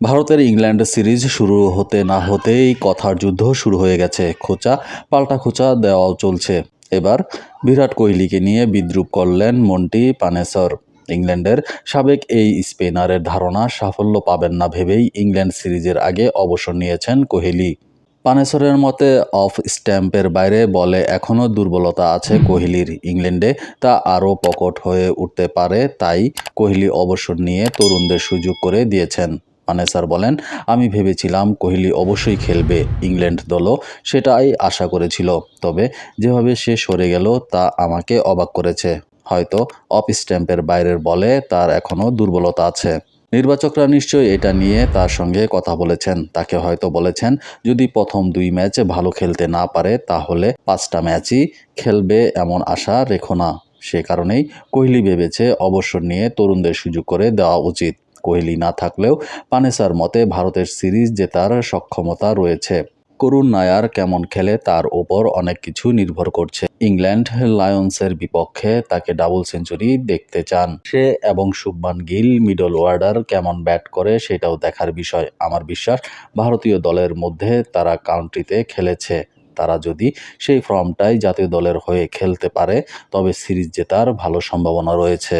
ভারতের England series শুরু হতে না হতেই কথার যুদ্ধ শুরু হয়ে গেছে। খোঁচা পাল্টা খোঁচা দেওয়াও চলছে। এবার বিরাট কোহলিকে নিয়ে বিদ্রূপ করলেন মন্টি পানেসর। ইংল্যান্ডের সাবেক এই স্পিনারের ধারণা সাফল্য পাবেন না ভেবেই ইংল্যান্ড সিরিজের আগে অবসর নিয়েছেন কোহলি। পানেসরের মতে অফ স্ট্যাম্পের বাইরে বলে এখনও দুর্বলতা আছে কোহলির। ইংল্যান্ডে তা আরও প্রকট হয়ে উঠতে পারে, তাই কোহলি অবসর নিয়ে তরুণদের সুযোগ করে দিয়েছেন। পানেসর বলেন, আমি ভেবেছিলাম কোহলি অবশ্যই খেলবে, ইংল্যান্ড দলও সেটাই আশা করেছিল। তবে যেভাবে সে সরে গেল তা আমাকে অবাক করেছে। হয়তো অফ স্ট্যাম্পের বাইরের বলে তার এখনও দুর্বলতা আছে। নির্বাচকরা নিশ্চয়ই এটা নিয়ে তার সঙ্গে কথা বলেছেন। তাকে হয়তো বলেছেন, যদি প্রথম 2 ম্যাচ ভালো খেলতে না পারে তাহলে 5টা ম্যাচই খেলবে এমন আশা রেখো না। সে কারণেই কোহলি ভেবেছে অবসর নিয়ে তরুণদের সুযোগ করে দেওয়া উচিত। কোহলি না থাকলেও পানেসার মতে ভারতের সিরিজ জেতার সক্ষমতা রয়েছে। করুণ নায়ার কেমন খেলে তার ওপর অনেক কিছু নির্ভর করছে। ইংল্যান্ড লায়ন্সের বিপক্ষে তাকে ডাবল সেঞ্চুরি দেখতে চান সে, এবং শুভমান গিল মিডল অর্ডার কেমন ব্যাট করে সেটাও দেখার বিষয়। আমার বিশ্বাস ভারতীয় দলের মধ্যে তারা কাউন্টিতে খেলেছে। তারা যদি সেই ফর্মটাই জাতীয় দলের হয়ে খেলতে পারে তবে সিরিজ জেতার ভালো সম্ভাবনা রয়েছে।